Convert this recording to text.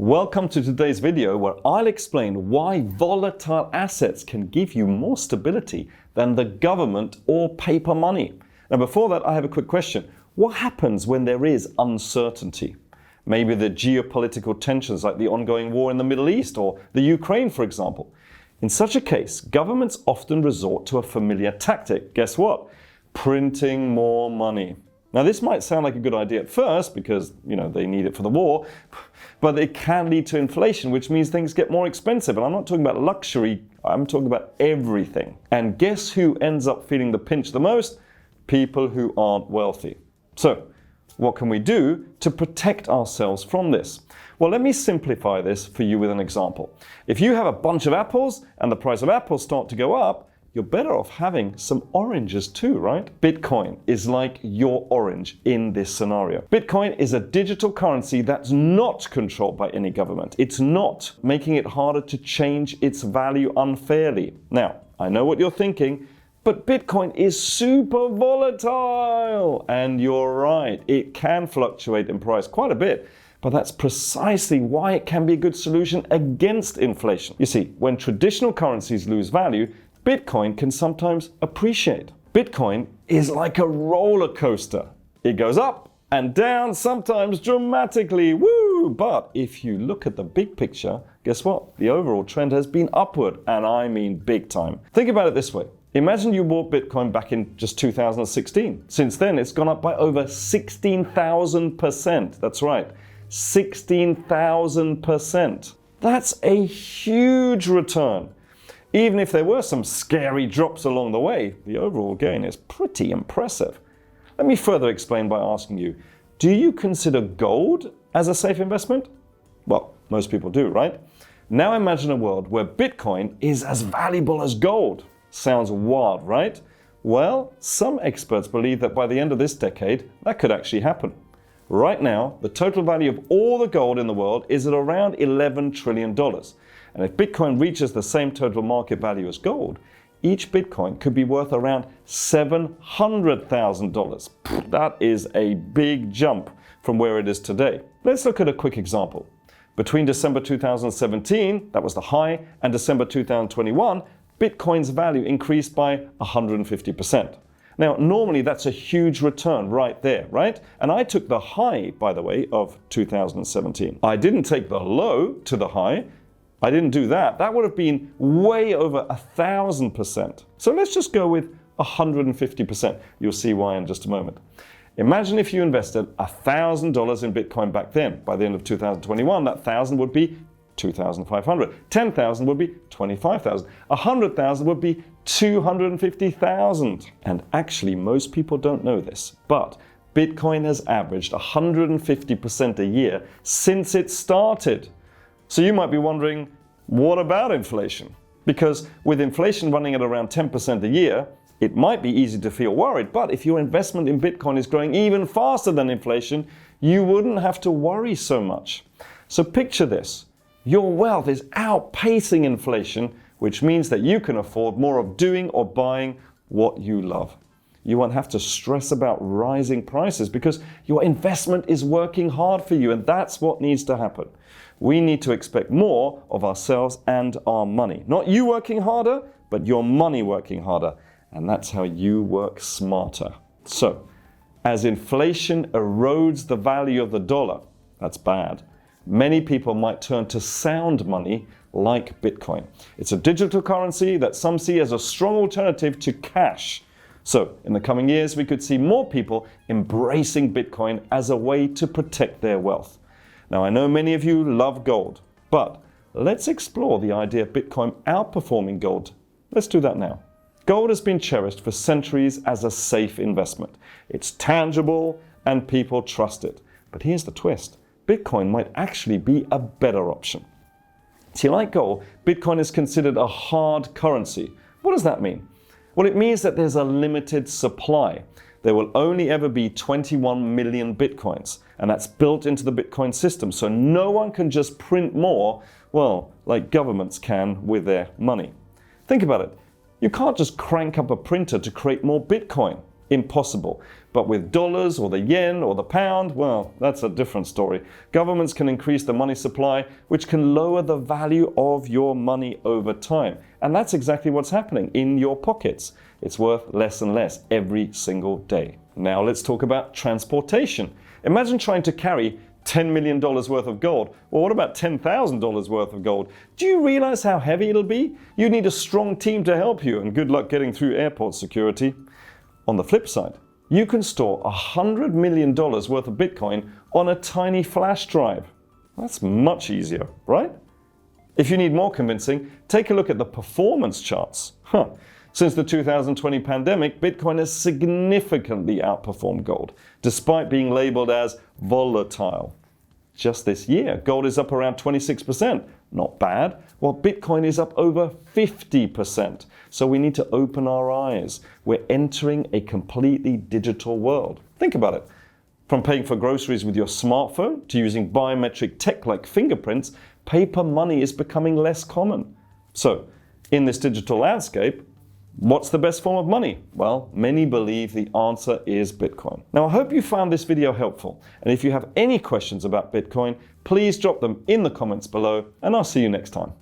Welcome to today's video where I'll explain why volatile assets can give you more stability than the government or paper money. Now before that, I have a quick question. What happens when there is uncertainty? Maybe the geopolitical tensions like the ongoing war in the Middle East or the Ukraine, for example. In such a case, governments often resort to a familiar tactic. Guess what? Printing more money. Now this might sound like a good idea at first because, they need it for the war, but it can lead to inflation, which means things get more expensive. And I'm not talking about luxury, I'm talking about everything. And guess who ends up feeling the pinch the most? People who aren't wealthy. So, what can we do to protect ourselves from this? Well, let me simplify this for you with an example. If you have a bunch of apples and the price of apples start to go up, you're better off having some oranges too, right? Bitcoin is like your orange in this scenario. Bitcoin is a digital currency that's not controlled by any government. It's not, making it harder to change its value unfairly. Now, I know what you're thinking, but Bitcoin is super volatile. And you're right, it can fluctuate in price quite a bit. But that's precisely why it can be a good solution against inflation. You see, when traditional currencies lose value, Bitcoin can sometimes appreciate. Bitcoin is like a roller coaster. It goes up and down, sometimes dramatically, woo! But if you look at the big picture, guess what? The overall trend has been upward, and I mean big time. Think about it this way. Imagine you bought Bitcoin back in just 2016. Since then, it's gone up by over 16,000%. That's right, 16,000%. That's a huge return. Even if there were some scary drops along the way, the overall gain is pretty impressive. Let me further explain by asking you, do you consider gold as a safe investment? Well, most people do, right? Now imagine a world where Bitcoin is as valuable as gold. Sounds wild, right? Well, some experts believe that by the end of this decade, that could actually happen. Right now, the total value of all the gold in the world is at around $11 trillion. And if Bitcoin reaches the same total market value as gold, each Bitcoin could be worth around $700,000. That is a big jump from where it is today. Let's look at a quick example. Between December 2017, that was the high, and December 2021, Bitcoin's value increased by 150%. Now, normally that's a huge return right there, right? And I took the high, by the way, of 2017. I didn't take the low to the high. I didn't do that. That would have been way over 1,000%. So let's just go with 150%. You'll see why in just a moment. Imagine if you invested $1,000 in Bitcoin back then. By the end of 2021, that 1,000 would be 2,500. 10,000 would be 25,000. 100,000 would be 250,000. And actually, most people don't know this, but Bitcoin has averaged 150% a year since it started. So you might be wondering, what about inflation? Because with inflation running at around 10% a year, it might be easy to feel worried, but if your investment in Bitcoin is growing even faster than inflation, you wouldn't have to worry so much. So picture this. Your wealth is outpacing inflation, which means that you can afford more of doing or buying what you love. You won't have to stress about rising prices because your investment is working hard for you, and that's what needs to happen. We need to expect more of ourselves and our money. Not you working harder, but your money working harder. And that's how you work smarter. So, as inflation erodes the value of the dollar, that's bad. Many people might turn to sound money like Bitcoin. It's a digital currency that some see as a strong alternative to cash. So, in the coming years, we could see more people embracing Bitcoin as a way to protect their wealth. Now, I know many of you love gold, but let's explore the idea of Bitcoin outperforming gold. Let's do that now. Gold has been cherished for centuries as a safe investment. It's tangible and people trust it. But here's the twist. Bitcoin might actually be a better option. See, like gold, Bitcoin is considered a hard currency. What does that mean? Well, it means that there's a limited supply. There will only ever be 21 million Bitcoins, and that's built into the Bitcoin system. So no one can just print more, well, like governments can with their money. Think about it. You can't just crank up a printer to create more Bitcoin. Impossible. But with dollars or the yen or the pound, well, that's a different story. Governments can increase the money supply, which can lower the value of your money over time. And that's exactly what's happening in your pockets. It's worth less and less every single day. Now let's talk about transportation. Imagine trying to carry $10 million worth of gold. Well, what about $10,000 worth of gold? Do you realize how heavy it'll be? You need a strong team to help you, and good luck getting through airport security. On the flip side, you can store $100 million worth of Bitcoin on a tiny flash drive. That's much easier, right? If you need more convincing, take a look at the performance charts. Since the 2020 pandemic, Bitcoin has significantly outperformed gold, despite being labeled as volatile. Just this year, gold is up around 26%. Not bad. Well, Bitcoin is up over 50%. So we need to open our eyes. We're entering a completely digital world. Think about it. From paying for groceries with your smartphone to using biometric tech like fingerprints, paper money is becoming less common. So, in this digital landscape, what's the best form of money? Well, many believe the answer is Bitcoin. Now, I hope you found this video helpful. And if you have any questions about Bitcoin, please drop them in the comments below, and I'll see you next time.